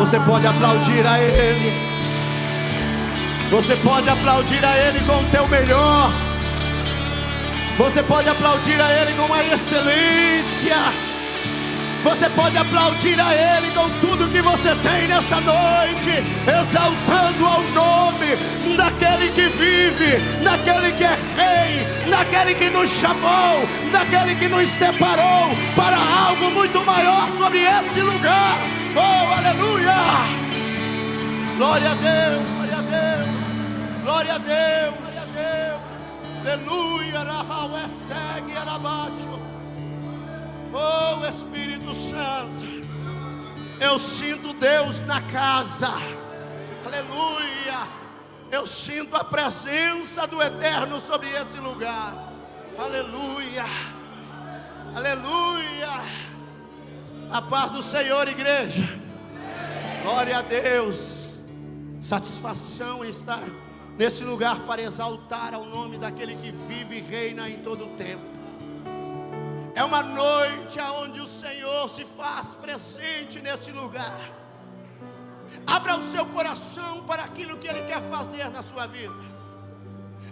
Você pode aplaudir a Ele. Você pode aplaudir a Ele com o teu melhor. Você pode aplaudir a Ele com uma excelência. Você pode aplaudir a Ele com tudo que você tem nessa noite, exaltando ao nome daquele que vive, daquele que é rei, daquele que nos chamou, daquele que nos separou para algo muito maior sobre esse lugar. Oh, aleluia! Glória a Deus, glória a Deus, glória a Deus, glória a Deus. Aleluia, Rahau é segue abaixo. Oh, Espírito Santo, eu sinto Deus na casa. Aleluia. Eu sinto a presença do Eterno sobre esse lugar. Aleluia. Aleluia. A paz do Senhor, igreja. Glória a Deus. Satisfação em estar nesse lugar para exaltar ao nome daquele que vive e reina em todo o tempo. É uma noite onde o Senhor se faz presente nesse lugar. Abra o seu coração para aquilo que Ele quer fazer na sua vida.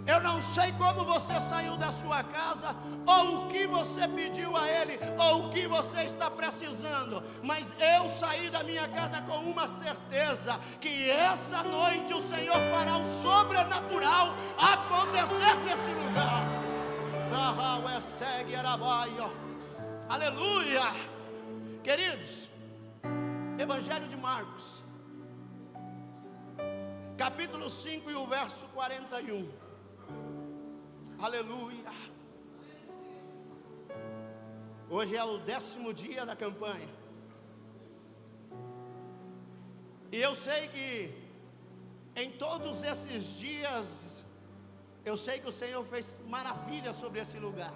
Eu não sei como você saiu da sua casa, ou o que você pediu a Ele, ou o que você está precisando, mas eu saí da minha casa com uma certeza, que essa noite o Senhor fará o sobrenatural acontecer nesse lugar. Aleluia. Queridos, Evangelho de Marcos, capítulo 5 e o verso 41. Aleluia. Hoje é o 10º dia da campanha, e eu sei que em todos esses dias eu sei que o Senhor fez maravilhas sobre esse lugar.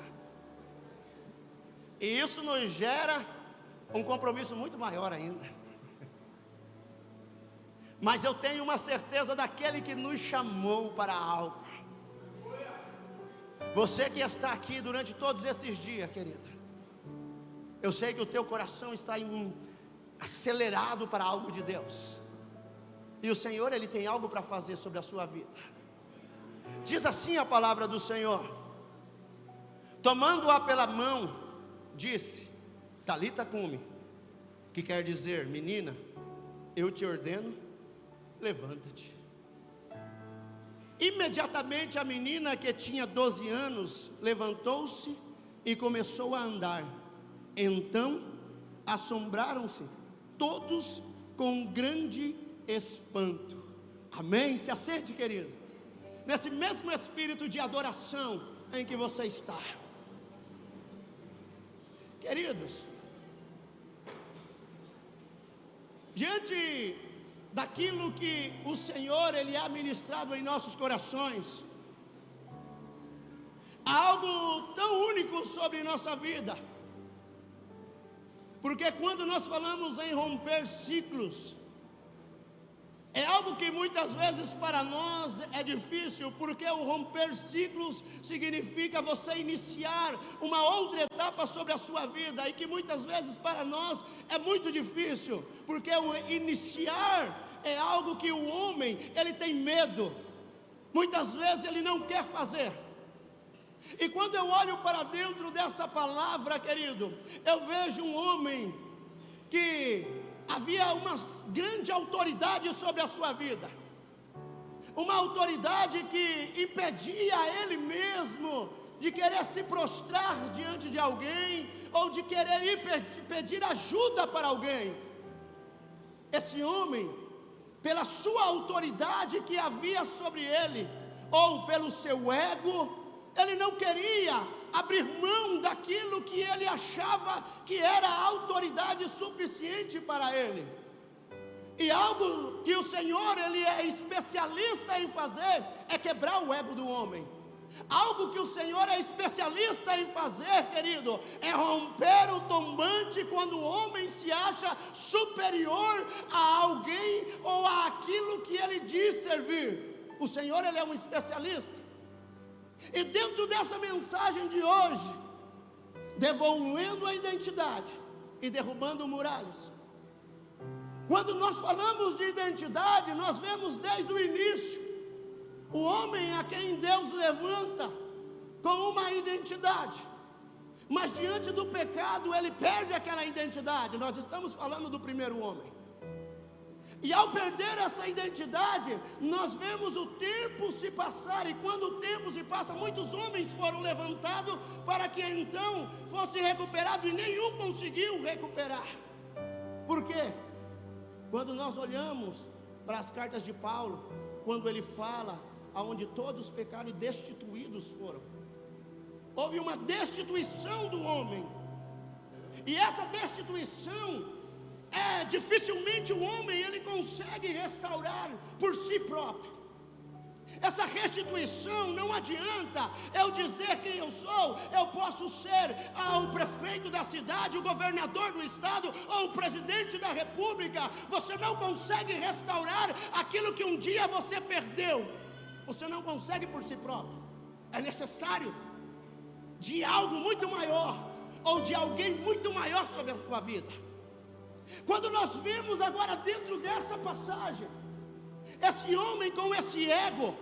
E isso nos gera um compromisso muito maior ainda. Mas eu tenho uma certeza daquele que nos chamou para algo. Você que está aqui durante todos esses dias, querido, eu sei que o teu coração está acelerado para algo de Deus. E o Senhor, Ele tem algo para fazer sobre a sua vida. Diz assim a palavra do Senhor: tomando-a pela mão, disse: Talita cumi, que quer dizer, menina, eu te ordeno, levanta-te. Imediatamente a menina, que tinha 12 anos, levantou-se e começou a andar. Então assombraram-se todos com grande espanto. Amém? Se assente, querido, nesse mesmo espírito de adoração em que você está. Queridos, diante daquilo que o Senhor, Ele é ministrado em nossos corações, há algo tão único sobre nossa vida, porque quando nós falamos em romper ciclos, é algo que muitas vezes para nós é difícil, porque o romper ciclos significa você iniciar uma outra etapa sobre a sua vida, e que muitas vezes para nós é muito difícil, porque o iniciar é algo que o homem, ele tem medo, muitas vezes ele não quer fazer. E quando eu olho para dentro dessa palavra, querido, eu vejo um homem que havia uma grande autoridade sobre a sua vida, uma autoridade que impedia ele mesmo de querer se prostrar diante de alguém, ou de querer ir pedir ajuda para alguém. Esse homem, pela sua autoridade que havia sobre ele, ou pelo seu ego, ele não queria abrir mão daquilo que ele achava que era autoridade suficiente para ele. E algo que o Senhor, Ele é especialista em fazer, é quebrar o ego do homem. Algo que o Senhor é especialista em fazer, querido, é romper o tombante quando o homem se acha superior a alguém ou a aquilo que ele diz servir. O Senhor, Ele é um especialista. E dentro dessa mensagem de hoje, devolvendo a identidade e derrubando muralhas, Quando nós falamos de identidade, nós vemos desde o início, o homem a quem Deus levanta com uma identidade, mas diante do pecado ele perde aquela identidade. Nós estamos falando do primeiro homem. E ao perder essa identidade, nós vemos o tempo se passar, e quando o tempo se passa, muitos homens foram levantados para que então fosse recuperado, e nenhum conseguiu recuperar. Por quê? Quando nós olhamos para as cartas de Paulo, quando ele fala aonde todos pecaram e destituídos foram, houve uma destituição do homem, e essa destituição dificilmente o homem ele consegue restaurar por si próprio. Essa restituição não adianta eu dizer quem eu sou. Eu posso ser o prefeito da cidade, o governador do estado ou o presidente da república. Você não consegue restaurar aquilo que um dia você perdeu. Você não consegue por si próprio. É necessário de algo muito maior, ou de alguém muito maior sobre a sua vida. Quando nós vimos agora dentro dessa passagem, esse homem com esse ego,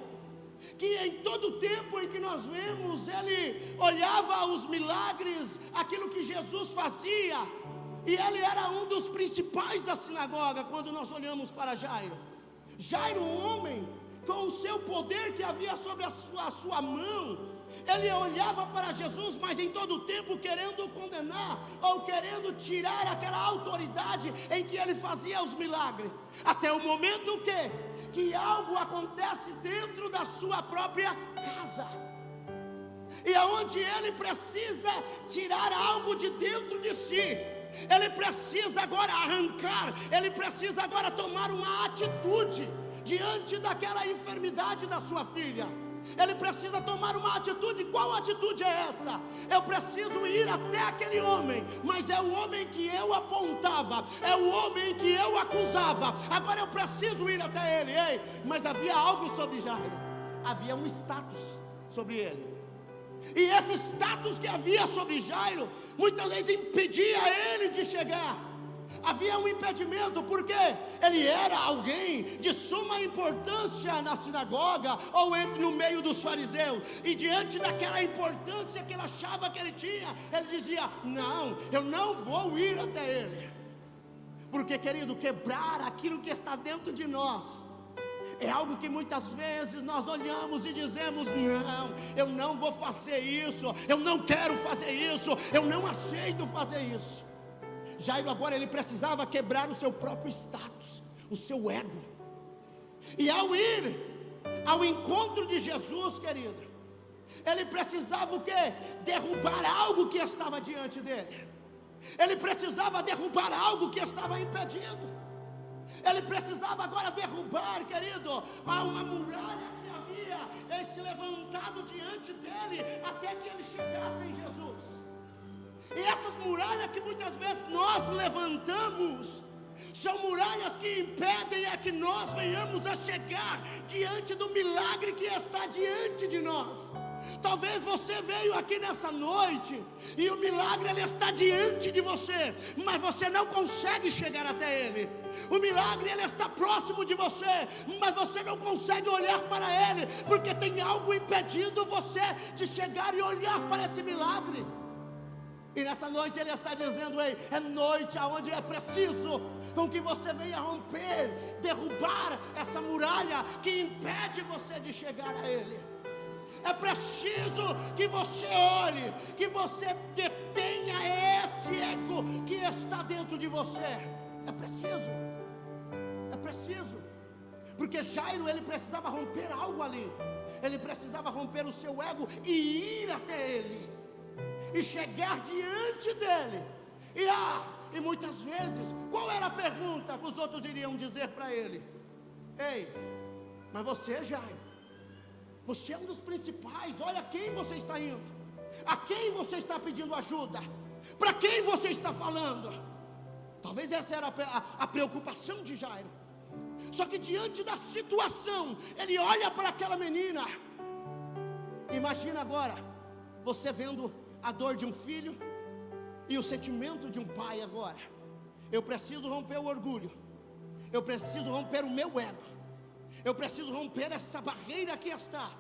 que em todo o tempo em que nós vemos, ele olhava os milagres, aquilo que Jesus fazia, e ele era um dos principais da sinagoga. Quando nós olhamos para Jairo, um homem com o seu poder que havia sobre a sua mão, ele olhava para Jesus, mas em todo o tempo querendo condenar, ou querendo tirar aquela autoridade em que ele fazia os milagres, até o momento que algo acontece dentro da sua própria casa, e aonde ele precisa tirar algo de dentro de si. Ele precisa agora arrancar, ele precisa agora tomar uma atitude diante daquela enfermidade da sua filha. Ele precisa tomar uma atitude. Qual atitude é essa? Eu preciso ir até aquele homem, mas é o homem que eu apontava, é o homem que eu acusava. Agora eu preciso ir até ele. Ei, mas havia algo sobre Jairo, havia um status sobre ele, e esse status que havia sobre Jairo muitas vezes impedia ele de chegar. Havia um impedimento, porque ele era alguém de suma importância na sinagoga, ou no meio dos fariseus, e diante daquela importância que ele achava que ele tinha, ele dizia: não, eu não vou ir até ele. Porque, querido, quebrar aquilo que está dentro de nós é algo que muitas vezes nós olhamos e dizemos: não, eu não vou fazer isso, eu não quero fazer isso, eu não aceito fazer isso. Jairo agora ele precisava quebrar o seu próprio status, o seu ego. E ao ir ao encontro de Jesus, querido, ele precisava o quê? Derrubar algo que estava diante dele. Ele precisava derrubar algo que estava impedindo. Ele precisava agora derrubar, querido, uma muralha que havia se levantado diante dele até que ele chegasse em Jesus. E essas muralhas que muitas vezes nós levantamos são muralhas que impedem a que nós venhamos a chegar diante do milagre que está diante de nós. Talvez você veio aqui nessa noite e o milagre ele está diante de você, mas você não consegue chegar até ele. O milagre ele está próximo de você, mas você não consegue olhar para ele, porque tem algo impedindo você de chegar e olhar para esse milagre. E nessa noite ele está dizendo: ei, é noite aonde é preciso com que você venha romper, derrubar essa muralha que impede você de chegar a ele. É preciso que você olhe, que você detenha esse ego que está dentro de você. É preciso, porque Jairo ele precisava romper algo ali. Ele precisava romper o seu ego e ir até ele, e chegar diante dele. E muitas vezes, qual era a pergunta que os outros iriam dizer para ele? Ei, mas você, Jairo, você é um dos principais, olha quem você está indo, a quem você está pedindo ajuda, para quem você está falando. Talvez essa era a preocupação de Jairo. Só que diante da situação, ele olha para aquela menina. Imagina agora, você vendo a dor de um filho e o sentimento de um pai agora. Eu preciso romper o orgulho, eu preciso romper o meu ego, eu preciso romper essa barreira que está,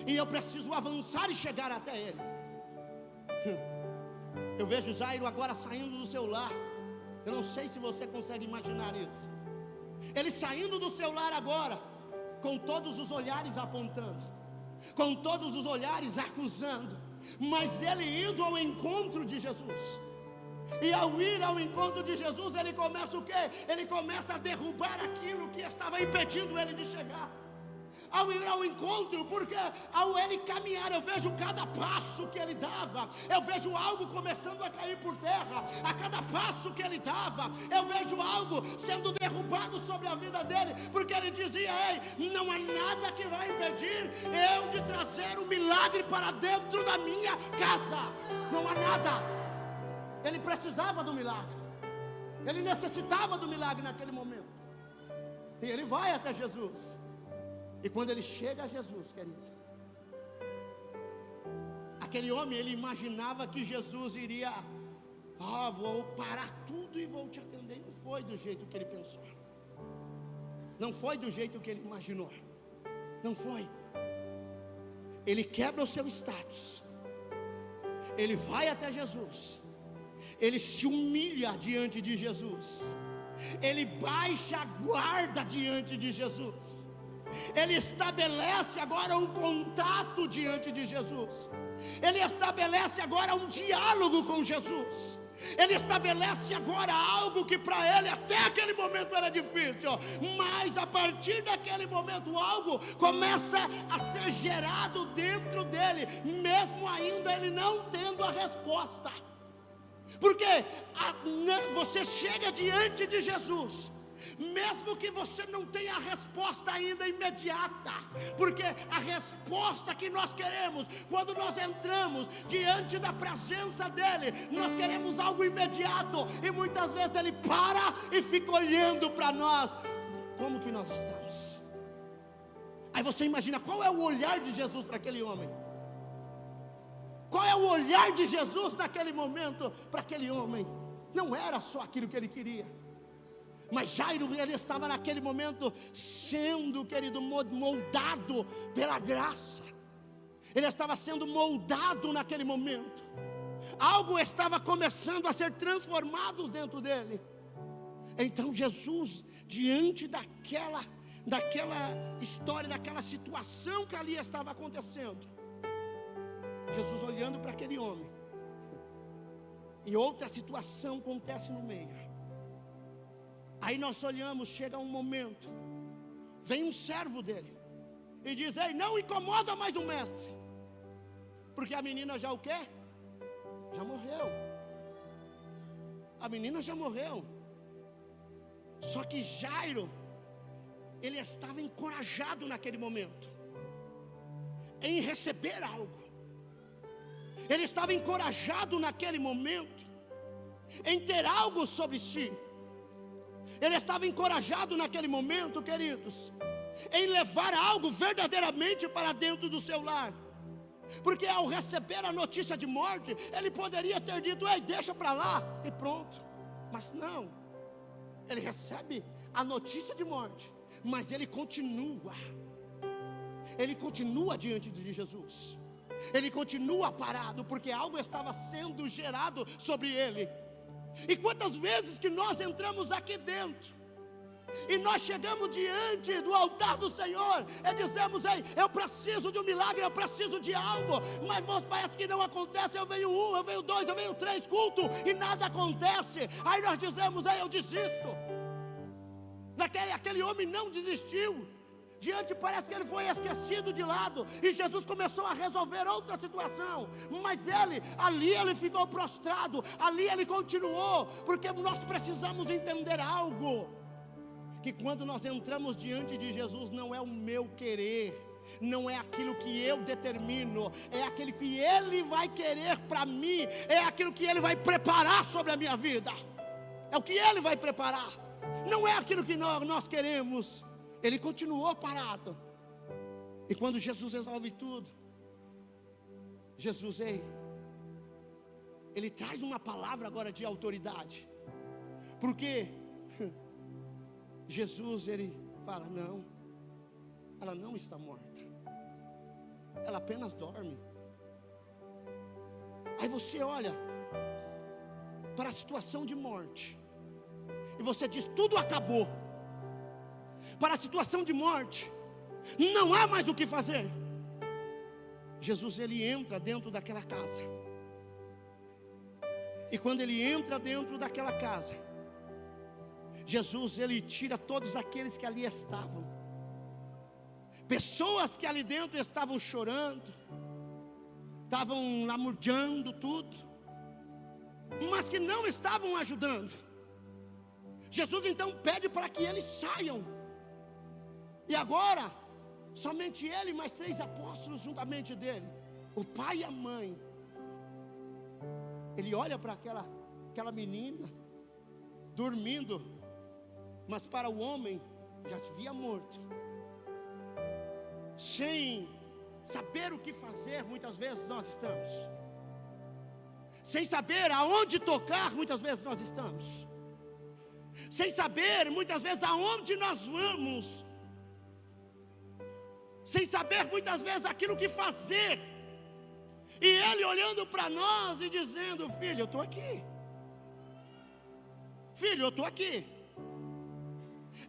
e eu preciso avançar e chegar até Ele. Eu vejo Jairo agora saindo do seu lar. Eu não sei se você consegue imaginar isso. Ele saindo do seu lar agora, com todos os olhares apontando, com todos os olhares acusando, mas ele indo ao encontro de Jesus. E ao ir ao encontro de Jesus, ele começa o quê? Ele começa a derrubar aquilo que estava impedindo ele de chegar. Ao ir ao encontro, porque ao ele caminhar, eu vejo cada passo que ele dava, eu vejo algo começando a cair por terra. A cada passo que ele dava, eu vejo algo sendo derrubado sobre a vida dele, porque ele dizia: ei, não há nada que vai impedir eu de trazer o milagre para dentro da minha casa. Não há nada. Ele precisava do milagre, ele necessitava do milagre naquele momento. E ele vai até Jesus. E quando ele chega a Jesus, querido, aquele homem, ele imaginava que Jesus iria: vou parar tudo e vou te atender. Não foi do jeito que ele pensou, não foi do jeito que ele imaginou, não foi. Ele quebra o seu status, ele vai até Jesus, ele se humilha diante de Jesus, ele baixa a guarda diante de Jesus, ele estabelece agora um contato diante de Jesus, ele estabelece agora um diálogo com Jesus, ele estabelece agora algo que para ele até aquele momento era difícil, mas a partir daquele momento algo começa a ser gerado dentro dele, mesmo ainda ele não tendo a resposta. Porque você chega diante de Jesus, mesmo que você não tenha a resposta ainda imediata, porque a resposta que nós queremos, quando nós entramos diante da presença dEle, nós queremos algo imediato, e muitas vezes Ele para e fica olhando para nós, como que nós estamos? Aí você imagina, qual é o olhar de Jesus para aquele homem? Qual é o olhar de Jesus naquele momento para aquele homem? Não era só aquilo que ele queria, mas Jairo, ele estava naquele momento sendo, querido, moldado pela graça. Ele estava sendo moldado naquele momento. Algo estava começando a ser transformado dentro dele. Então Jesus, diante daquela história, daquela situação que ali estava acontecendo, Jesus olhando para aquele homem, e outra situação acontece no meio. Aí nós olhamos, chega um momento, vem um servo dele e diz: ei, não incomoda mais o mestre, porque a menina já o quê? Já morreu. A menina já morreu. Só que Jairo, ele estava encorajado naquele momento em receber algo. Ele estava encorajado naquele momento em ter algo sobre si. Ele estava encorajado naquele momento, queridos, em levar algo verdadeiramente para dentro do seu lar. Porque ao receber a notícia de morte, ele poderia ter dito: ei, deixa para lá e pronto. Mas não, ele recebe a notícia de morte, mas ele continua diante de Jesus. Ele continua parado, porque algo estava sendo gerado sobre ele. E quantas vezes que nós entramos aqui dentro e nós chegamos diante do altar do Senhor e dizemos: ei, eu preciso de um milagre, eu preciso de algo, mas parece que não acontece. Eu venho um, eu venho dois, eu venho três cultos e nada acontece. Aí nós dizemos: ei, eu desisto. Aquele homem não desistiu. Diante, parece que ele foi esquecido de lado, e Jesus começou a resolver outra situação, mas ele ficou prostrado, ali ele continuou, porque nós precisamos entender algo, que quando nós entramos diante de Jesus, não é o meu querer, não é aquilo que eu determino, é aquilo que Ele vai querer para mim, é aquilo que Ele vai preparar sobre a minha vida, é o que Ele vai preparar, não é aquilo que nós queremos. Ele continuou parado. E quando Jesus resolve tudo, Jesus, ele traz uma palavra agora de autoridade. Porque Jesus, ele fala: não, ela não está morta, ela apenas dorme. Aí você olha para a situação de morte e você diz: tudo acabou. Para a situação de morte, não há mais o que fazer. Jesus, ele entra dentro daquela casa. E quando ele entra dentro daquela casa, Jesus, ele tira todos aqueles que ali estavam. Pessoas que ali dentro estavam chorando, estavam lamujando tudo, mas que não estavam ajudando. Jesus então pede para que eles saiam. E agora, somente ele e mais 3 apóstolos juntamente dele, o pai e a mãe. Ele olha para aquela menina dormindo, mas para o homem já havia morto. Sem saber o que fazer, muitas vezes nós estamos. Sem saber aonde tocar, muitas vezes nós estamos. Sem saber, muitas vezes, aonde nós vamos. Sem saber, muitas vezes, aquilo que fazer. E ele olhando para nós e dizendo: filho, eu estou aqui. Filho, eu estou aqui.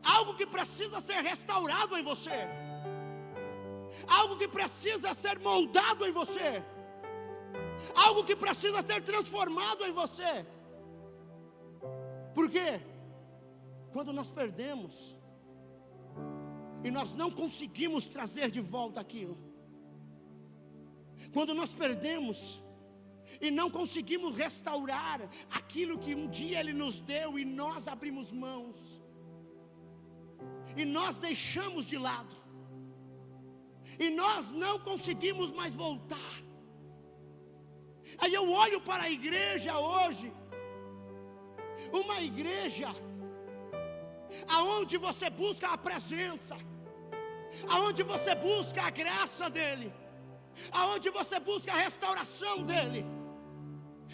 Algo que precisa ser restaurado em você. Algo que precisa ser moldado em você. Algo que precisa ser transformado em você. Por quê? Quando nós perdemos e nós não conseguimos trazer de volta aquilo. Quando nós perdemos e não conseguimos restaurar aquilo que um dia Ele nos deu e nós abrimos mãos, e nós deixamos de lado, e nós não conseguimos mais voltar. Aí eu olho para a igreja hoje, uma igreja aonde você busca a presença, aonde você busca a graça dEle, aonde você busca a restauração dEle,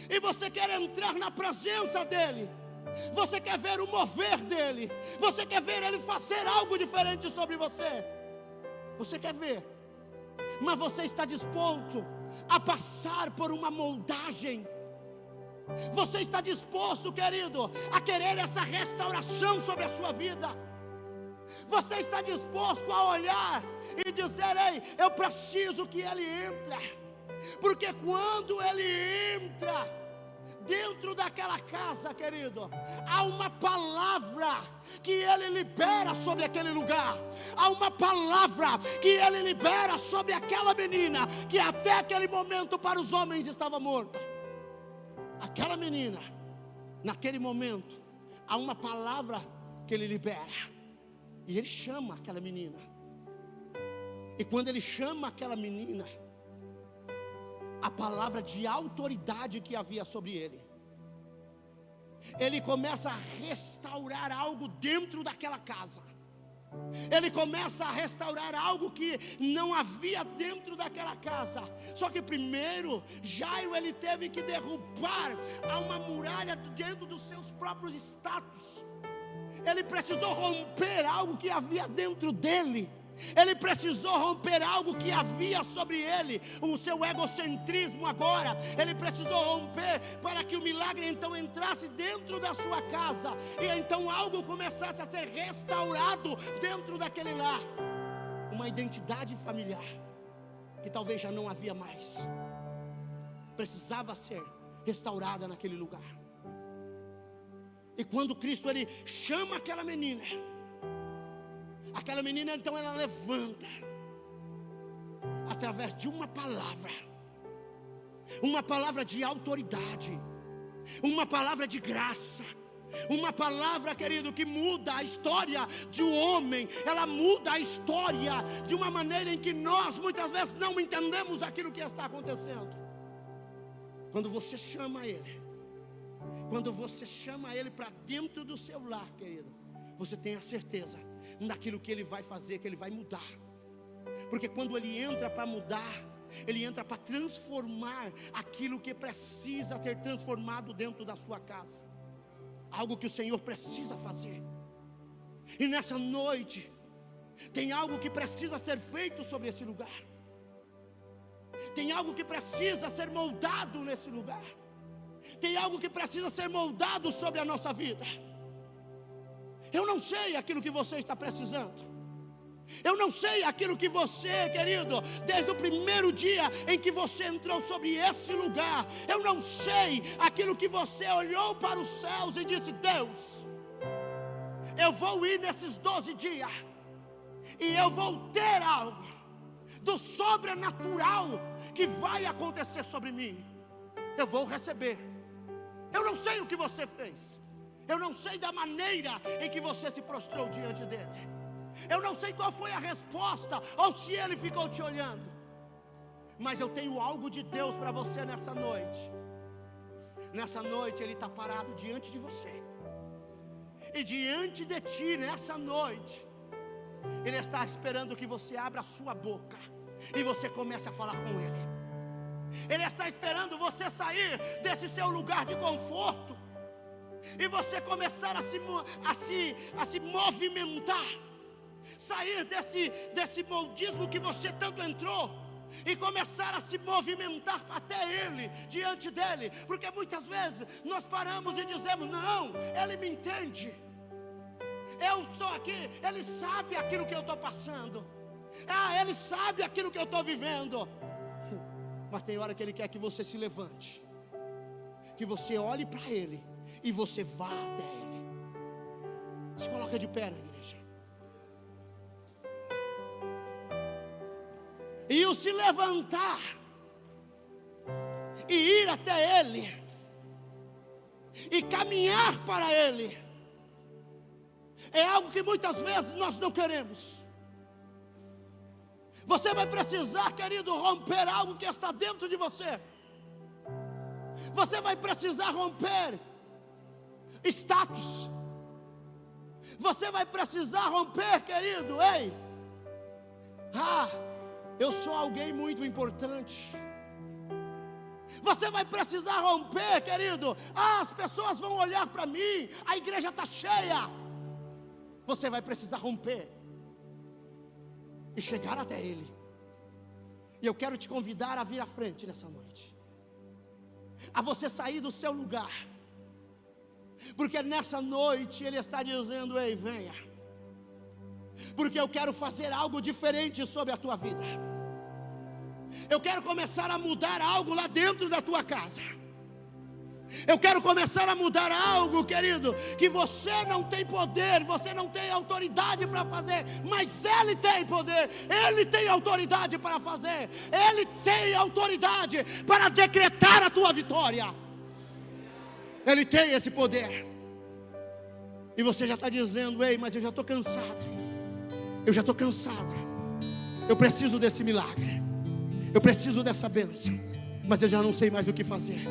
e você quer entrar na presença dEle, você quer ver o mover dEle, você quer ver Ele fazer algo diferente sobre você, você quer ver, mas você está disposto a passar por uma moldagem. Você está disposto, querido, a querer essa restauração sobre a sua vida? Você está disposto a olhar e dizer: ei, eu preciso que Ele entre. Porque quando Ele entra dentro daquela casa, querido, há uma palavra que Ele libera sobre aquele lugar. Há uma palavra que Ele libera sobre aquela menina que até aquele momento para os homens estava morta. Aquela menina, naquele momento, há uma palavra que Ele libera. E Ele chama aquela menina. E quando Ele chama aquela menina, a palavra de autoridade que havia sobre ele, Ele começa a restaurar algo dentro daquela casa. Ele começa a restaurar algo que não havia dentro daquela casa. Só que primeiro, Jairo, ele teve que derrubar uma muralha dentro dos seus próprios status. Ele precisou romper algo que havia dentro dele. Ele precisou romper algo que havia sobre ele, o seu egocentrismo agora. Ele precisou romper para que o milagre então entrasse dentro da sua casa, e então algo começasse a ser restaurado dentro daquele lar. Uma identidade familiar que talvez já não havia mais, precisava ser restaurada naquele lugar. E quando Cristo ele chama aquela menina então ela levanta, através de uma palavra de autoridade, uma palavra de graça, uma palavra, querido, que muda a história de um homem. Ela muda a história de uma maneira em que nós muitas vezes não entendemos aquilo que está acontecendo. Quando você chama Ele, para dentro do seu lar, querido, você tem a certeza daquilo que Ele vai fazer, que Ele vai mudar. Porque quando Ele entra para mudar, Ele entra para transformar aquilo que precisa ser transformado dentro da sua casa. Algo que o Senhor precisa fazer. E nessa noite, tem algo que precisa ser feito sobre esse lugar. Tem algo que precisa ser moldado nesse lugar. Tem algo que precisa ser moldado sobre a nossa vida. Eu não sei aquilo que você está precisando. Eu não sei aquilo que você, querido, desde o primeiro dia em que você entrou sobre esse lugar, eu não sei aquilo que você olhou para os céus e disse: Deus, eu vou ir nesses 12 dias e eu vou ter algo do sobrenatural que vai acontecer sobre mim. Eu vou receber. Eu não sei o que você fez. Eu não sei da maneira em que você se prostrou diante dele. Eu não sei qual foi a resposta, ou se ele ficou te olhando. Mas eu tenho algo de Deus para você nessa noite. Nessa noite ele está parado diante de você. E diante de ti, nessa noite, ele está esperando que você abra a sua boca e você comece a falar com ele. Ele está esperando você sair desse seu lugar de conforto e você começar a se movimentar, sair desse modismo que você tanto entrou e começar a se movimentar até ele, diante dele. Porque muitas vezes nós paramos e dizemos: não, ele me entende, eu estou aqui, ele sabe aquilo que eu estou passando, ele sabe aquilo que eu estou vivendo. Mas tem hora que ele quer que você se levante, que você olhe para ele e você vá até ele. Se coloca de pé na igreja. E o se levantar e ir até ele e caminhar para ele é algo que muitas vezes nós não queremos. Você vai precisar, querido, romper algo que está dentro de você. Você vai precisar romper status. Você vai precisar romper, querido, eu sou alguém muito importante. Você vai precisar romper, querido, as pessoas vão olhar para mim, a igreja está cheia. Você vai precisar romper e chegar até ele. E eu quero te convidar a vir à frente nessa noite, a você sair do seu lugar, porque nessa noite ele está dizendo: ei, venha, porque eu quero fazer algo diferente sobre a tua vida. Eu quero começar a mudar algo lá dentro da tua casa. Eu quero começar a mudar algo, querido, que você não tem poder, você não tem autoridade para fazer, mas ele tem poder, ele tem autoridade para fazer, ele tem autoridade para decretar a tua vitória. Ele tem esse poder. E você já está dizendo: ei, mas eu já estou cansado, eu já estou cansada, eu preciso desse milagre, eu preciso dessa bênção, mas eu já não sei mais o que fazer.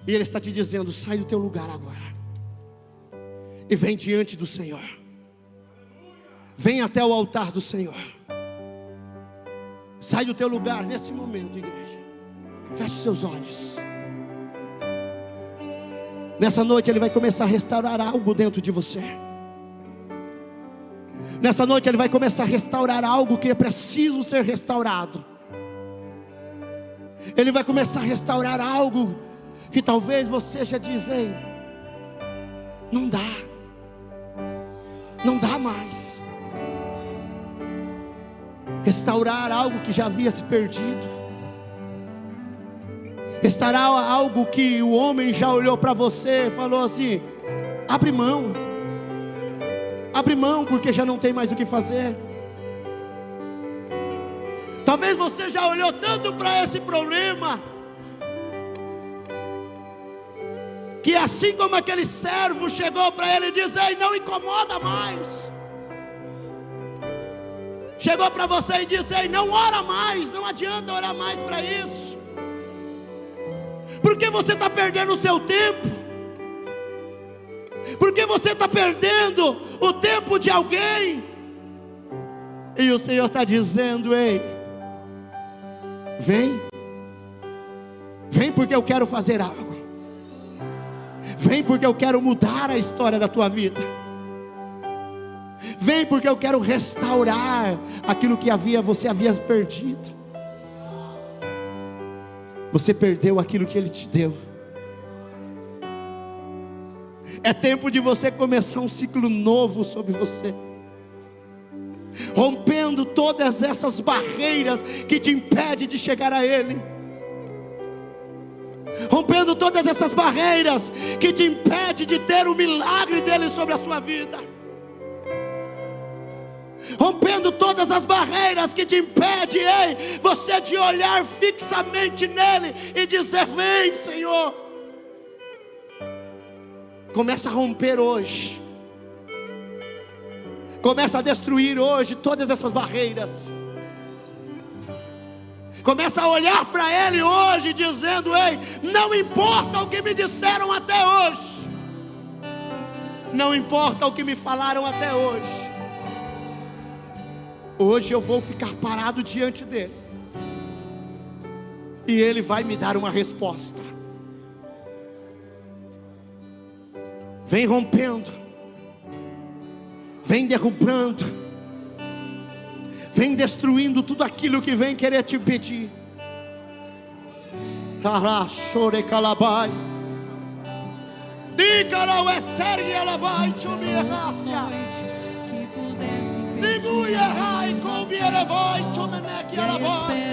E ele está te dizendo: sai do teu lugar agora e vem diante do Senhor. Vem até o altar do Senhor. Sai do teu lugar nesse momento, igreja. Feche seus olhos. Nessa noite ele vai começar a restaurar algo dentro de você. Nessa noite ele vai começar a restaurar algo que é preciso ser restaurado. Ele vai começar a restaurar algo que talvez você já diz: ei, não dá mais. Restaurar algo que já havia se perdido. Restaurar algo que o homem já olhou para você e falou assim: abre mão, porque já não tem mais o que fazer. Talvez você já olhou tanto para esse problema, que assim como aquele servo chegou para ele e disse: ei, não incomoda mais. Chegou para você e disse: ei, não ora mais, não adianta orar mais para isso. Porque você está perdendo o seu tempo. Porque você está perdendo o tempo de alguém. E o Senhor está dizendo: ei, vem porque eu quero fazer algo. Vem porque eu quero mudar a história da tua vida. Vem porque eu quero restaurar aquilo que você havia perdido. Você perdeu aquilo que Ele te deu. É tempo de você começar um ciclo novo sobre você, rompendo todas essas barreiras que te impedem de chegar a Ele, rompendo todas essas barreiras que te impedem de ter o milagre dEle sobre a sua vida, rompendo todas as barreiras que te impedem, você de olhar fixamente nele e dizer: vem, Senhor. Começa a romper hoje, começa a destruir hoje todas essas barreiras. Começa a olhar para Ele hoje dizendo: ei, não importa o que me disseram até hoje, não importa o que me falaram até hoje, hoje eu vou ficar parado diante dEle, e Ele vai me dar uma resposta. Vem rompendo, vem derrubando, vem destruindo tudo aquilo que vem querer te pedir. Chore calabai, dicarau é sergue alabai, chumi errácia, dibu errai, comi elevai, chumeneque alabai.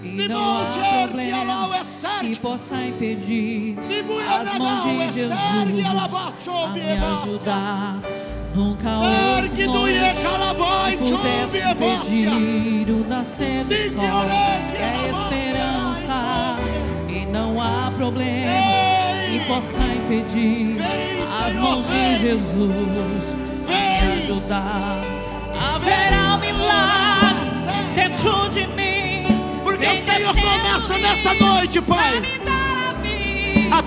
E não há problema que possa impedir as mãos de Jesus a me ajudar. Nunca houve noite que pudesse impedir o nascer do sol. É esperança e não há problema que possa impedir as mãos de Jesus a me ajudar. Haverá um milagre dentro de mim. Porque o Senhor começa nessa noite, Pai, a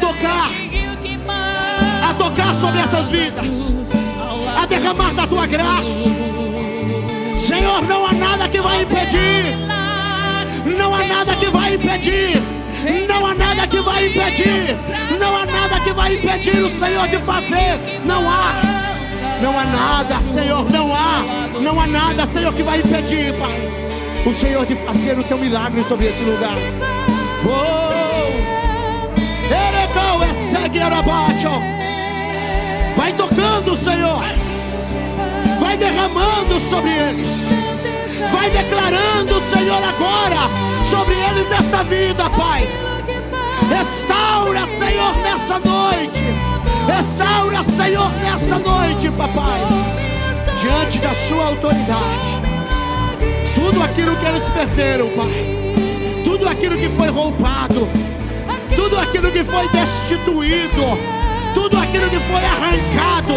tocar sobre essas vidas, a derramar da Tua graça. Senhor, não há nada que vai impedir, não há nada que vai impedir, não há nada que vai impedir, não há nada que vai impedir o Senhor de fazer. Não há nada, Senhor, não há nada, Senhor, que vai impedir, Pai, o Senhor de fazer o Teu milagre sobre esse lugar. Vai tocando, Senhor, vai derramando sobre eles, vai declarando, Senhor, agora sobre eles esta vida, Pai. Restaura, Senhor, nessa noite, restaura, Senhor, nessa noite, Papai, diante da Sua autoridade. Tudo aquilo que eles perderam, Pai, tudo aquilo que foi roubado, tudo aquilo que foi destituído, tudo aquilo que foi arrancado,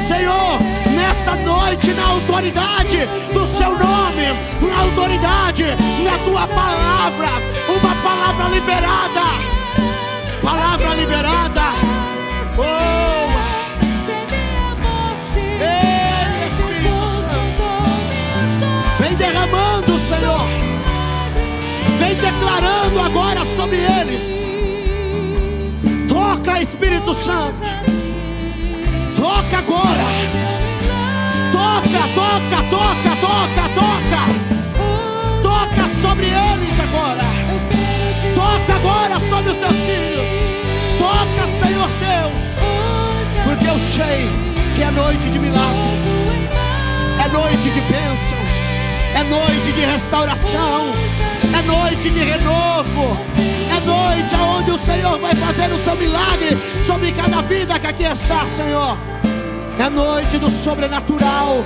Senhor, nessa noite, na autoridade do Seu nome, na autoridade da Tua palavra, uma palavra liberada, palavra liberada. Vem derramando, Senhor, vem declarando agora sobre eles. Toca, Espírito Santo, toca agora, toca, toca, toca, toca, toca, toca sobre eles agora, toca agora sobre os Teus filhos, toca, Senhor Deus, porque eu sei que é noite de milagre, é noite de bênção, é noite de restauração, é noite de renovo, é noite onde o Senhor vai fazer o Seu milagre sobre cada vida que aqui está, Senhor. É noite do sobrenatural,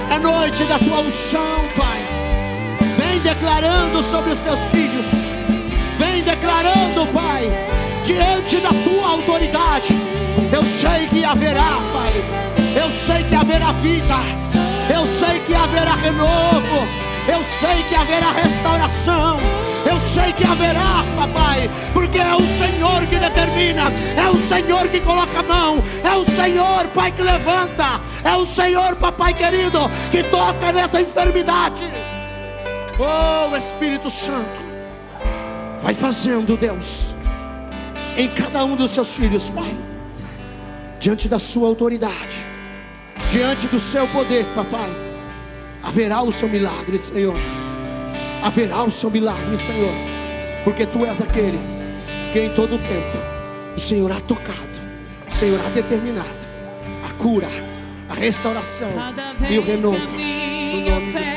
é noite da Tua unção, Pai. Vem declarando sobre os Teus filhos, vem declarando, Pai, diante da Tua autoridade. Eu sei que haverá, Pai, eu sei que haverá vida, eu sei que haverá renovo, eu sei que haverá restauração, eu sei que haverá, Papai, porque é o Senhor que determina, é o Senhor que coloca a mão, é o Senhor, Pai, que levanta, é o Senhor, Papai querido, que toca nessa enfermidade. Oh, Espírito Santo, vai fazendo, Deus, em cada um dos Seus filhos, Pai, diante da Sua autoridade, diante do seu poder, papai, haverá o seu milagre, Senhor. Haverá o seu milagre, Senhor, porque tu és aquele que em todo tempo o Senhor há tocado, o Senhor há determinado a cura, a restauração e o renovo, no nome de